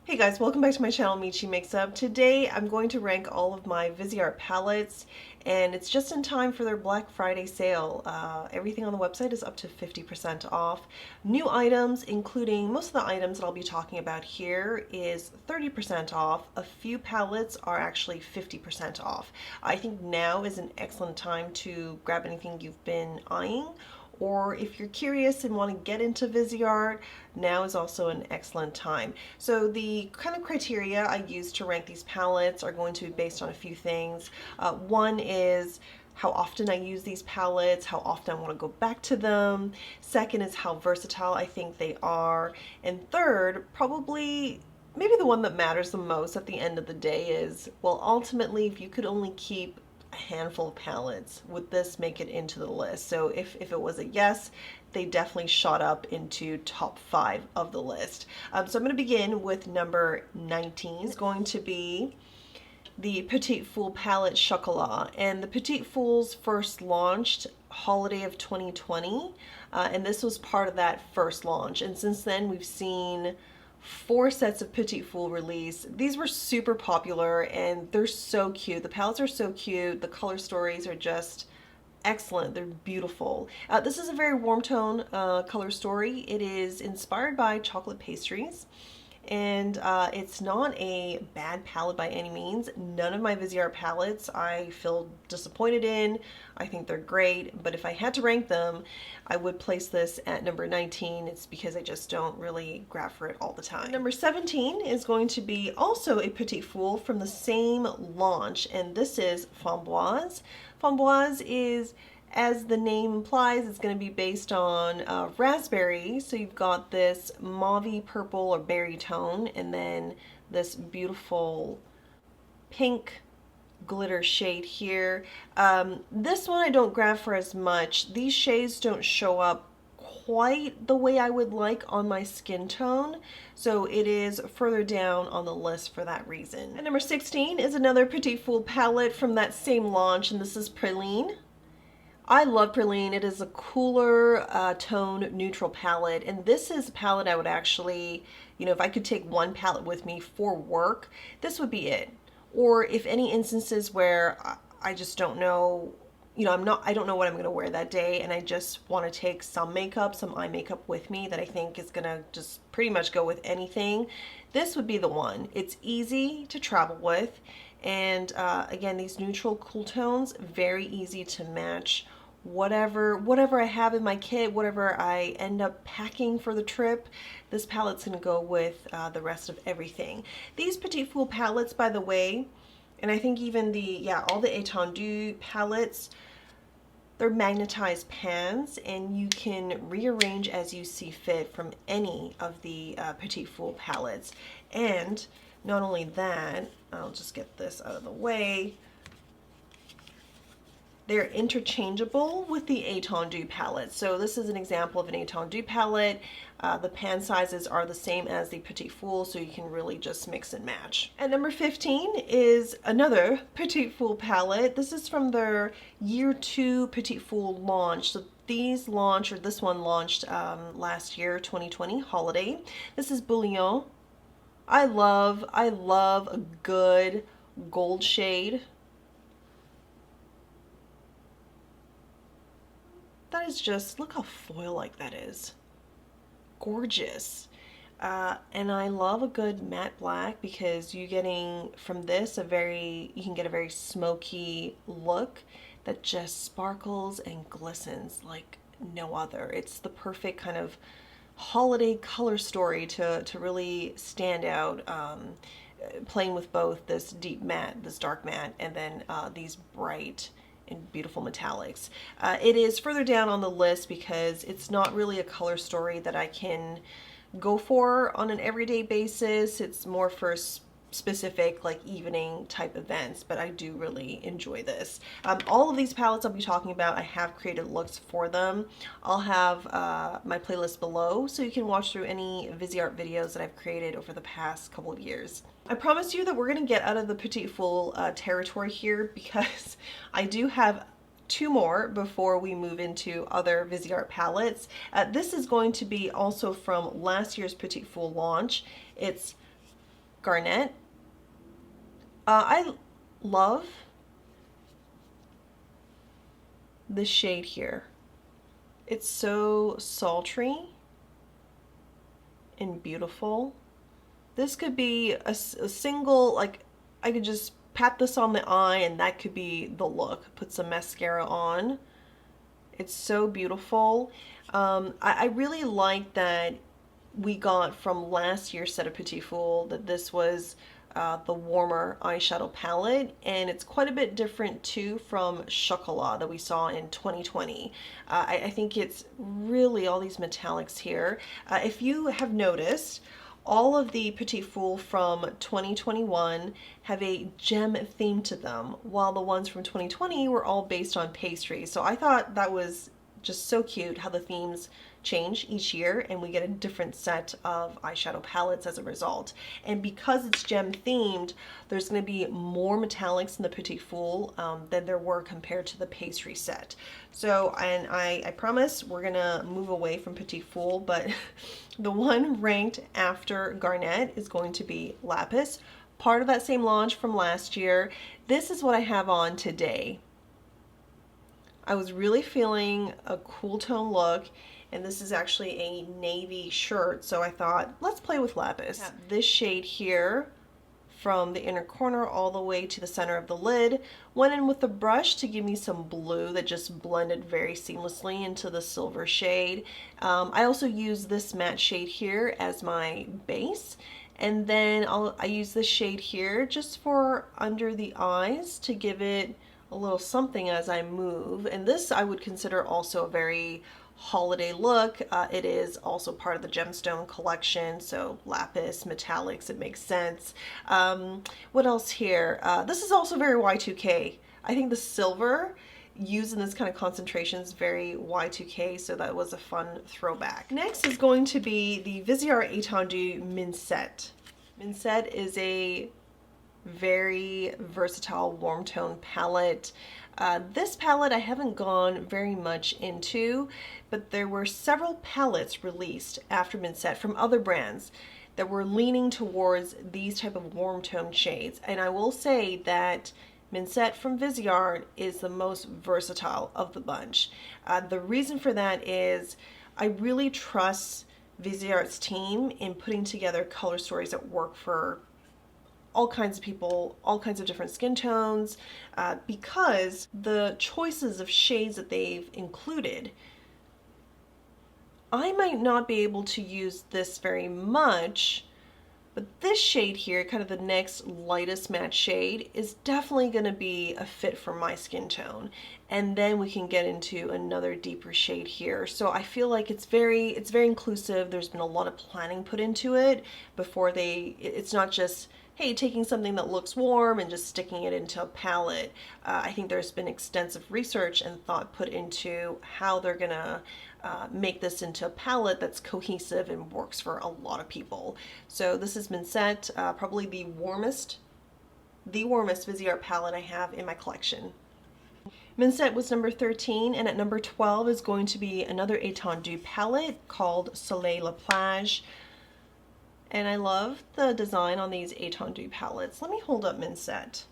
Hey guys, welcome back to my channel, Michi Makes Up. Today I'm going to rank all of my Viseart palettes, and it's just in time for their Black Friday sale. Everything on the website is up to 50% off. New items, including most of the items that I'll be talking about here, is 30% off. A few palettes are actually 50% off. I think now is an excellent time to grab anything you've been eyeing, or if you're curious and want to get into Viseart, now is also an excellent time. So the kind of criteria I use to rank these palettes are going to be based on a few things. One is how often I use these palettes, how often I want to go back to them. Second is how versatile I think they are. And third, probably maybe the one that matters the most at the end of the day is, well, ultimately, if you could only keep a handful of palettes, would this make it into the list? So if it was a yes, they definitely shot up into top 5 of the list. So I'm going to begin with number 19. It's going to be the Petite Fool palette Chocolat, and the Petite Fools first launched holiday of 2020, and this was part of that first launch, and since then we've seen 4 sets of Petite Fool release. These were super popular and they're so cute. The palettes are so cute. The color stories are just excellent. They're beautiful. This is a very warm tone color story. It is inspired by chocolate pastries, and it's not a bad palette by any means. None of my Viseart palettes I feel disappointed in. I think they're great, but if I had to rank them, I would place this at number 19. It's because I just don't really grab for it all the time. Number 17 is going to be also a Petite Fool from the same launch, and this is Fonbons. Fonbons is, as the name implies, it's going to be based on raspberry. So you've got this mauve purple or berry tone, and then this beautiful pink glitter shade here. This one I don't grab for as much. These shades don't show up quite the way I would like on my skin tone, so it is further down on the list for that reason. And number 16 is another Petite Fool palette from that same launch, and this is Praline. I love Praline. It is a cooler tone neutral palette, and this is a palette I would actually, if I could take one palette with me for work, this would be it. Or if any instances where I just don't know, I don't know what I'm going to wear that day, and I just want to take some makeup, some eye makeup with me that I think is going to just pretty much go with anything, this would be the one. It's easy to travel with, and again, these neutral cool tones, very easy to match whatever I have in my kit, whatever I end up packing for the trip. This palette's gonna go with the rest of everything. These Petite Fool palettes, by the way, and I think even all the Etendus palettes, they're magnetized pans, and you can rearrange as you see fit from any of the Petite Fool palettes. And not only that, I'll just get this out of the way, they're interchangeable with the Etendus palette. So this is an example of an Etendus palette. The pan sizes are the same as the Petite Fool, so you can really just mix and match. And number 15 is another Petite Fool palette. This is from their year 2 Petite Fool launch. So this one launched last year, 2020 holiday. This is Bullion. I love a good gold shade. That is just, look how foil-like that is. Gorgeous. And I love a good matte black because you're getting from this you can get a very smoky look that just sparkles and glistens like no other. It's the perfect kind of holiday color story to really stand out, playing with both this deep matte, this dark matte, and then these bright and beautiful metallics. It is further down on the list because it's not really a color story that I can go for on an everyday basis. It's more for specific like evening type events, but I do really enjoy this. All of these palettes I'll be talking about, I have created looks for them. I'll have my playlist below so you can watch through any Viseart videos that I've created over the past couple of years. I promise you that we're going to get out of the Petite Fool territory here because I do have 2 more before we move into other Viseart palettes. This is going to be also from last year's Petite Fool launch. It's Garnet. I love this shade here. It's so sultry and beautiful. This could be a single, like, I could just pat this on the eye and that could be the look. Put some mascara on. It's so beautiful. I really like that we got from last year's set of Petite Fool that this was the warmer eyeshadow palette, and it's quite a bit different too from Chocolat that we saw in 2020. I think it's really all these metallics here. If you have noticed, all of the Petite Fool from 2021 have a gem theme to them, while the ones from 2020 were all based on pastry. So I thought that was just so cute how the themes change each year and we get a different set of eyeshadow palettes as a result. And because it's gem themed, there's going to be more metallics in the Petite Fool than there were compared to the pastry set. So, and I promise we're going to move away from Petite Fool, but the one ranked after Garnet is going to be Lapis, part of that same launch from last year. This is what I have on today. I was really feeling a cool tone look, and this is actually a navy shirt, so I thought, let's play with Lapis. Yeah. This shade here, from the inner corner all the way to the center of the lid, went in with the brush to give me some blue that just blended very seamlessly into the silver shade. I also use this matte shade here as my base, and then I use this shade here just for under the eyes to give it a little something as I move. And this I would consider also a very holiday look. It is also part of the gemstone collection, so lapis, metallics, it makes sense. What else here? This is also very Y2K. I think the silver used in this kind of concentration is very Y2K, so that was a fun throwback. Next is going to be the Viseart Etendus Minset. Minset is a very versatile warm tone palette. This palette I haven't gone very much into, but there were several palettes released after Minset from other brands that were leaning towards these type of warm tone shades, and I will say that Minset from Viseart is the most versatile of the bunch. The reason for that is I really trust Viseart's team in putting together color stories that work for all kinds of people, all kinds of different skin tones, because the choices of shades that they've included, I might not be able to use this very much, but this shade here, kind of the next lightest matte shade, is definitely going to be a fit for my skin tone. And then we can get into another deeper shade here. So I feel like it's very inclusive. There's been a lot of planning put into it before it's not just, hey, taking something that looks warm and just sticking it into a palette. I think there's been extensive research and thought put into how they're gonna make this into a palette that's cohesive and works for a lot of people. So this has been set, probably the warmest Viseart palette I have in my collection. Minset was number 13, and at number 12 is going to be another Etendus palette called Soleil Laplage. And I love the design on these Etendus palettes. Let me hold up Minset.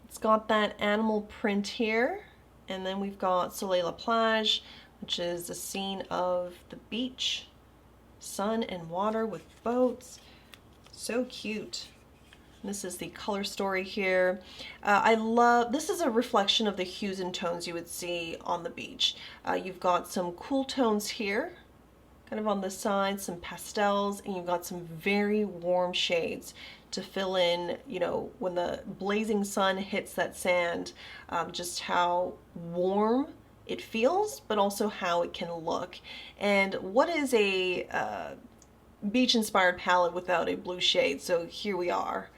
It's got that animal print here, and then we've got Soleil Laplage, which is a scene of the beach, sun and water with boats. So cute. This is the color story here. I love, this is a reflection of the hues and tones you would see on the beach. You've got some cool tones here, kind of on the side, some pastels, and you've got some very warm shades to fill in, you know, when the blazing sun hits that sand, just how warm it feels, but also how it can look. And what is a beach-inspired palette without a blue shade? So here we are.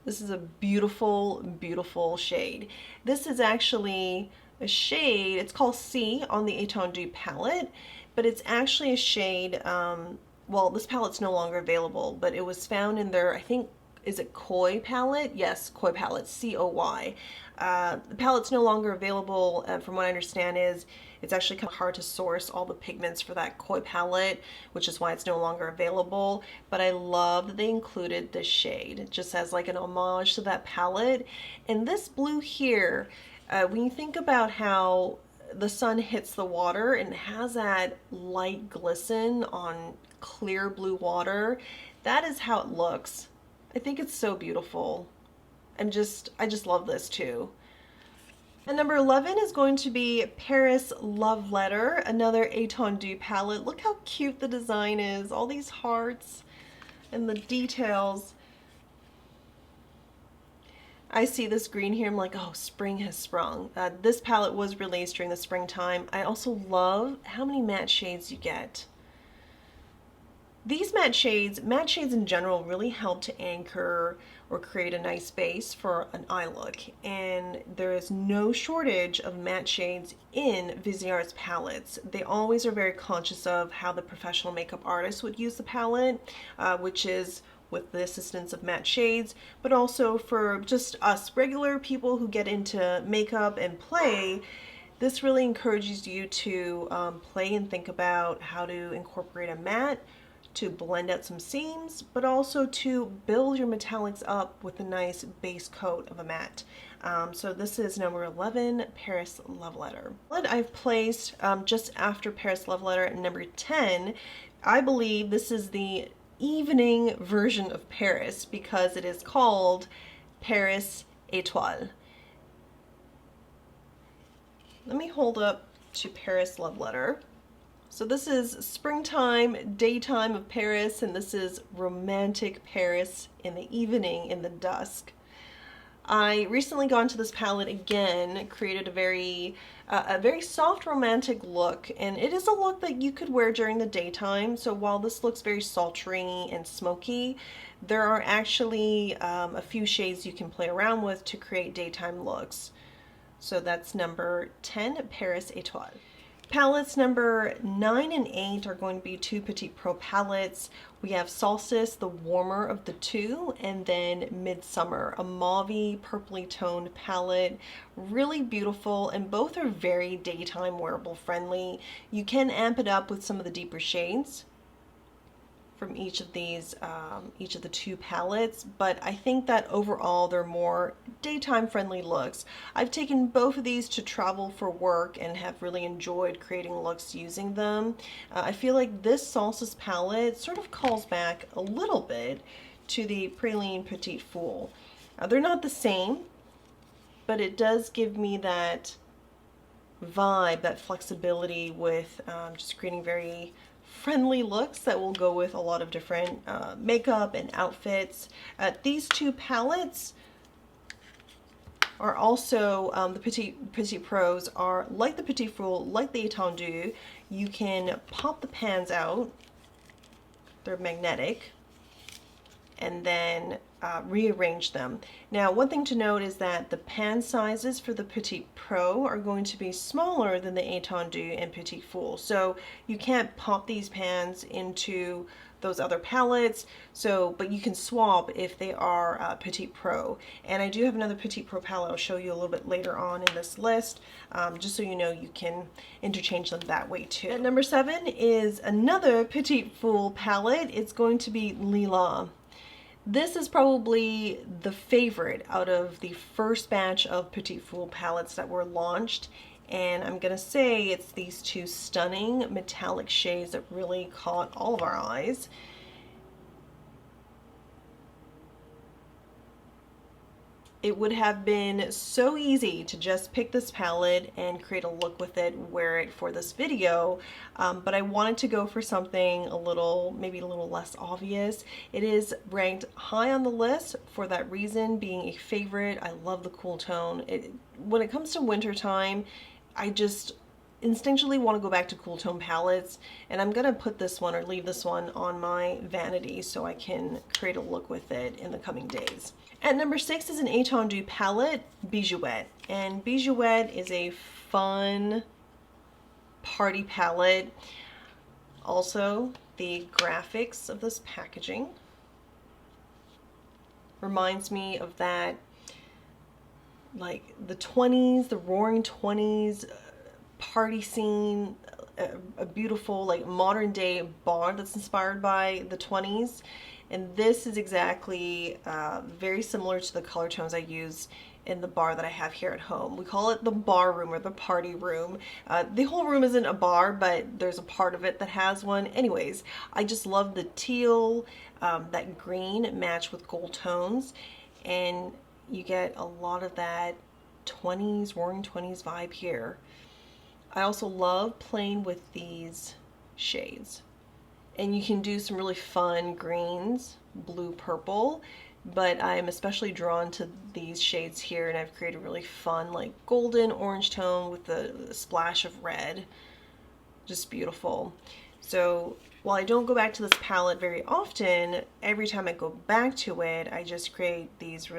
This is a beautiful, beautiful shade. This is actually a shade, it's called C on the Etendus palette, but it's actually a shade, well, this palette's no longer available, but it was found in their, I think, is it Koi palette? Yes, Koi palette, C-O-Y. The palette's no longer available, from what I understand is It's actually kind of hard to source all the pigments for that koi palette, which is why it's no longer available. But I love that they included this shade just as like an homage to that palette. And this blue here, when you think about how the sun hits the water and has that light glisten on clear blue water, that is how it looks. I think it's so beautiful. I just love this too. And number 11 is going to be Paris Love Letter, another Etendus palette. Look how cute the design is, all these hearts and the details. I see this green here, I'm like, oh, spring has sprung. This palette was released during the springtime. I also love how many matte shades you get. These matte shades in general really help to anchor or create a nice base for an eye look. And there is no shortage of matte shades in Viseart's palettes. They always are very conscious of how the professional makeup artist would use the palette, which is with the assistance of matte shades, but also for just us regular people who get into makeup and play. This really encourages you to play and think about how to incorporate a matte, to blend out some seams, but also to build your metallics up with a nice base coat of a matte. So this is number 11, Paris Love Letter. I've placed just after Paris Love Letter at number 10. I believe this is the evening version of Paris because it is called Paris Étoile. Let me hold up to Paris Love Letter. So this is springtime, daytime of Paris, and this is romantic Paris in the evening, in the dusk. I recently got into this palette again, created a very soft romantic look, and it is a look that you could wear during the daytime. So while this looks very sultry and smoky, there are actually a few shades you can play around with to create daytime looks. So that's number 10, Paris Étoile. Palettes number 9 and 8 are going to be two Petits Pro palettes. We have Solstice, the warmer of the two, and then Midsummer, a mauvey, purpley toned palette. Really beautiful, and both are very daytime wearable friendly. You can amp it up with some of the deeper shades from each of these, each of the two palettes, but I think that overall they're more daytime friendly looks. I've taken both of these to travel for work and have really enjoyed creating looks using them. I feel like this Solstice palette sort of calls back a little bit to the Praline Petite Fool. They're not the same, but it does give me that vibe, that flexibility with just creating very friendly looks that will go with a lot of different makeup and outfits. These two palettes are also, the Petits Pros are like the Petite Fool, like the Etendus. You can pop the pans out, they're magnetic, and then rearrange them. Now, one thing to note is that the pan sizes for the Petits Pro are going to be smaller than the Etendus and Petite Fool. So you can't pop these pans into those other palettes, but you can swap if they are Petite Pro. And I do have another Petite Pro palette I'll show you a little bit later on in this list, just so you know you can interchange them that way too. At number 7 is another Petite Fool palette. It's going to be Lila. This is probably the favorite out of the first batch of Petite Fool palettes that were launched, and I'm gonna say it's these two stunning metallic shades that really caught all of our eyes. It would have been so easy to just pick this palette and create a look with it, wear it for this video, but I wanted to go for something maybe a little less obvious. It is ranked high on the list for that reason, being a favorite. I love the cool tone. When it comes to winter time, I just instinctually want to go back to cool tone palettes, and I'm gonna put this one or leave this one on my vanity so I can create a look with it in the coming days. At number 6 is an Etendus palette, Bijou Wed. And Bijou Wed is a fun party palette. Also, the graphics of this packaging reminds me of that, like the 20s, the roaring 20s, party scene, a beautiful like modern day bar that's inspired by the 20s. And this is exactly very similar to the color tones I use in the bar that I have here at home. We call it the bar room or the party room. The whole room isn't a bar, but there's a part of it that has one. Anyways, I just love the teal, that green match with gold tones, and you get a lot of that 20s, roaring 20s vibe here. I also love playing with these shades. And you can do some really fun greens, blue, purple, but I'm especially drawn to these shades here, and I've created a really fun like golden orange tone with a splash of red. Just beautiful. So while I don't go back to this palette very often, every time I go back to it, I just create these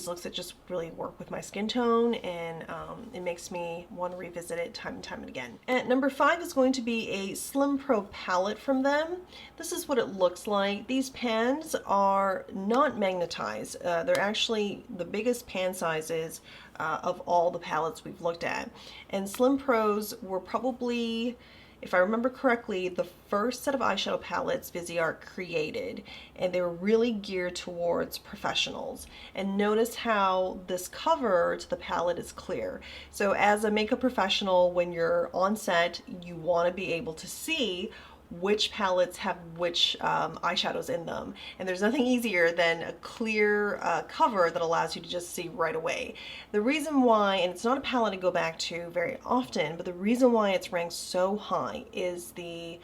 looks that just really work with my skin tone, and it makes me want to revisit it time and time again. At number 5 is going to be a Slim Pro palette from them. This is what it looks like. These pans are not magnetized. They're actually the biggest pan sizes of all the palettes we've looked at. And Slim Pros were probably, if I remember correctly, the first set of eyeshadow palettes Viseart created, and they were really geared towards professionals. And notice how this cover to the palette is clear. So as a makeup professional, when you're on set, you want to be able to see which palettes have which eyeshadows in them, and there's nothing easier than a clear cover that allows you to just see right away. The reason why, and it's not a palette I go back to very often, but the reason why it's ranked so high is the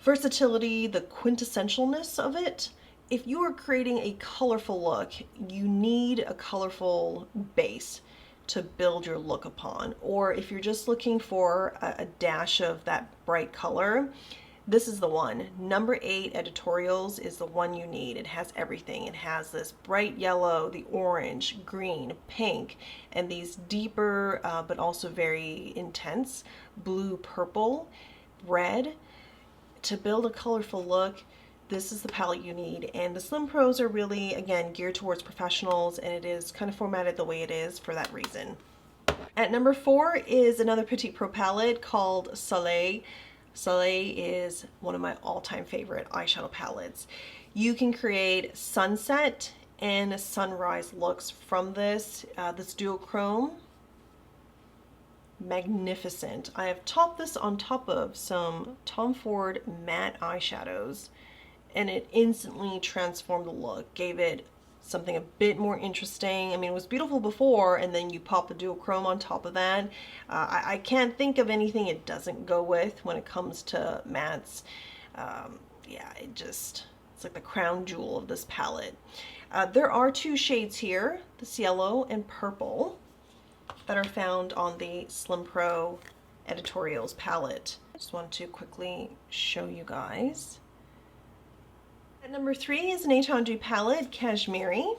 versatility, the quintessentialness of it. If you are creating a colorful look, you need a colorful base to build your look upon. Or if you're just looking for a dash of that bright color, this is the one. Number 8 Editorials is the one you need. It has everything. It has this bright yellow, the orange, green, pink, and these deeper but also very intense blue, purple, red. To build a colorful look, this is the palette you need. And the Slim Pros are really, again, geared towards professionals, and it is kind of formatted the way it is for that reason. At number 4 is another Petits Pro palette called Soleil. Soleil is one of my all-time favorite eyeshadow palettes. You can create sunset and sunrise looks from this. This duochrome, magnificent. I have topped this on top of some Tom Ford matte eyeshadows, and it instantly transformed the look, gave it something a bit more interesting. I mean, it was beautiful before, and then you pop the duochrome on top of that. I can't think of anything it doesn't go with when it comes to mattes. Yeah, it's like the crown jewel of this palette. There are 2 shades here, this yellow and purple, that are found on the Slim Pro Editorials palette. I just want to quickly show you guys. At number 3 is an Natondy palette, Cashmere.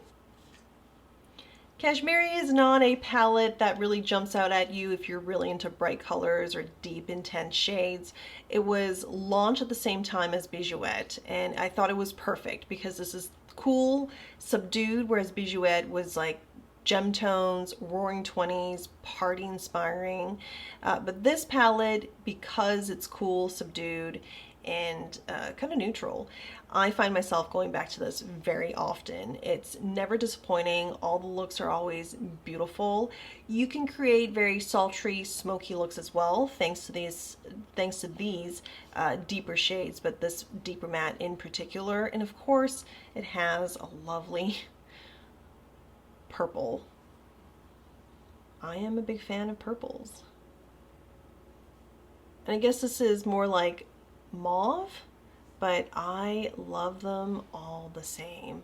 Cashmere is not a palette that really jumps out at you if you're really into bright colors or deep, intense shades. It was launched at the same time as Bijou Wed, and I thought it was perfect because this is cool, subdued, whereas Bijou Wed was like gem tones, roaring 20s, party inspiring. But this palette, because it's cool, subdued, and kind of neutral, I find myself going back to this very often. It's never disappointing. All the looks are always beautiful. You can create very sultry, smoky looks as well, thanks to these deeper shades, but this deeper matte in particular. And of course, it has a lovely purple. I am a big fan of purples. And I guess this is more like mauve, but I love them all the same.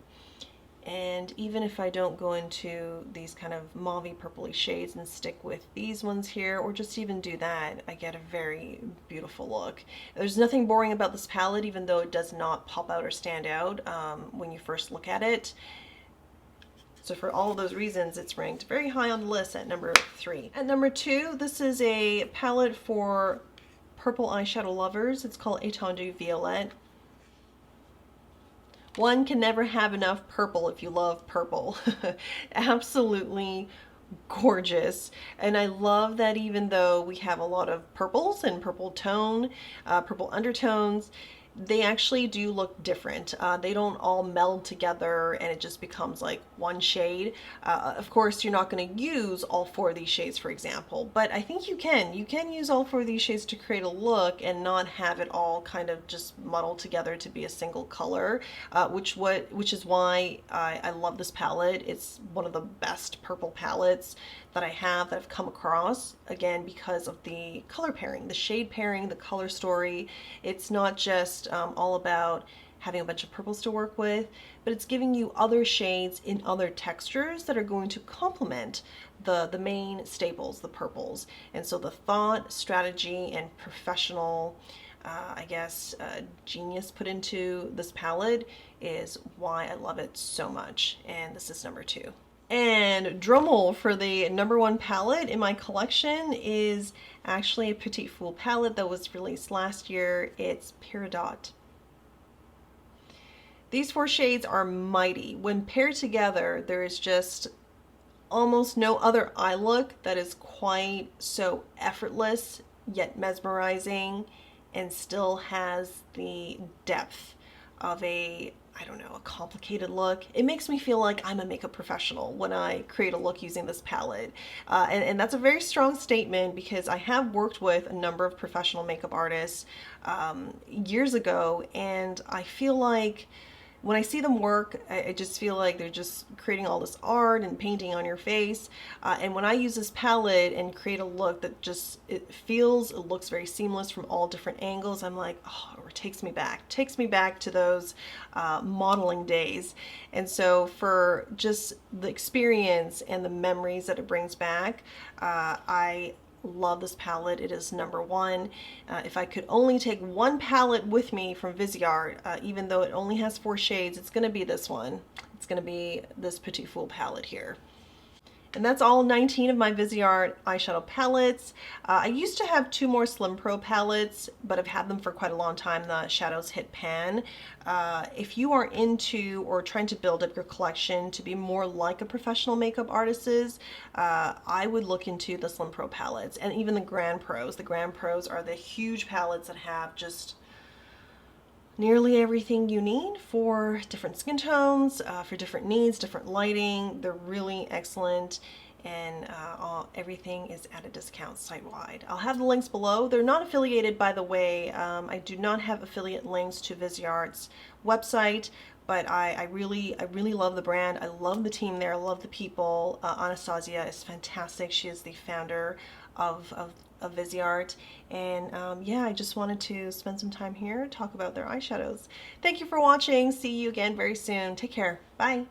And even if I don't go into these kind of mauvey purpley shades and stick with these ones here, or just even do that, I get a very beautiful look. There's nothing boring about this palette, even though it does not pop out or stand out when you first look at it. So for all of those reasons, it's ranked very high on the list at number 3. At number 2, this is a palette for purple eyeshadow lovers. It's called Tondu Violette. One can never have enough purple if you love purple. Absolutely gorgeous. And I love that even though we have a lot of purples and purple undertones, they actually do look different. They don't all meld together and it just becomes like one shade. Of course, you're not going to use all four of these shades, for example, but I think you can. You can use all four of these shades to create a look and not have it all kind of just muddled together to be a single color, which is why I love this palette. It's one of the best purple palettes that I have that I've come across, again because of the color pairing, the shade pairing, the color story. It's not just all about having a bunch of purples to work with, but it's giving you other shades in other textures that are going to complement the main staples, the purples. And so the thought, strategy, and professional genius put into this palette is why I love it so much. And this is number 2. And drumroll for the number 1 palette in my collection is actually a Petite Fool palette that was released last year. It's Peridot. These 4 shades are mighty. When paired together, there is just almost no other eye look that is quite so effortless yet mesmerizing and still has the depth of a complicated look. It makes me feel like I'm a makeup professional when I create a look using this palette. And that's a very strong statement because I have worked with a number of professional makeup artists years ago, and I feel like when I see them work, I just feel like they're just creating all this art and painting on your face. And when I use this palette and create a look that just, it looks very seamless from all different angles, I'm like, oh, it takes me back to those modeling days. And so for just the experience and the memories that it brings back, I love this palette. It is number 1. If I could only take one palette with me from Viseart, even though it only has 4 shades, it's going to be this one. It's going to be this Petite Fool palette here. And that's all 19 of my Viseart eyeshadow palettes. I used to have 2 more Slim Pro palettes, but I've had them for quite a long time. The shadows hit pan. If you are into or trying to build up your collection to be more like a professional makeup artist's, I would look into the Slim Pro palettes and even the Grand Pros. The Grand Pros are the huge palettes that have just nearly everything you need for different skin tones, for different needs, different lighting. They're really excellent, and everything is at a discount site-wide. I'll have the links below. They're not affiliated, by the way. I do not have affiliate links to Viseart's website, but I really love the brand. I love the team there. I love the people. Anastasia is fantastic. She is the founder of Viseart, and yeah, I just wanted to spend some time here, talk about their eyeshadows. Thank you for watching. See you again very soon. Take care. Bye.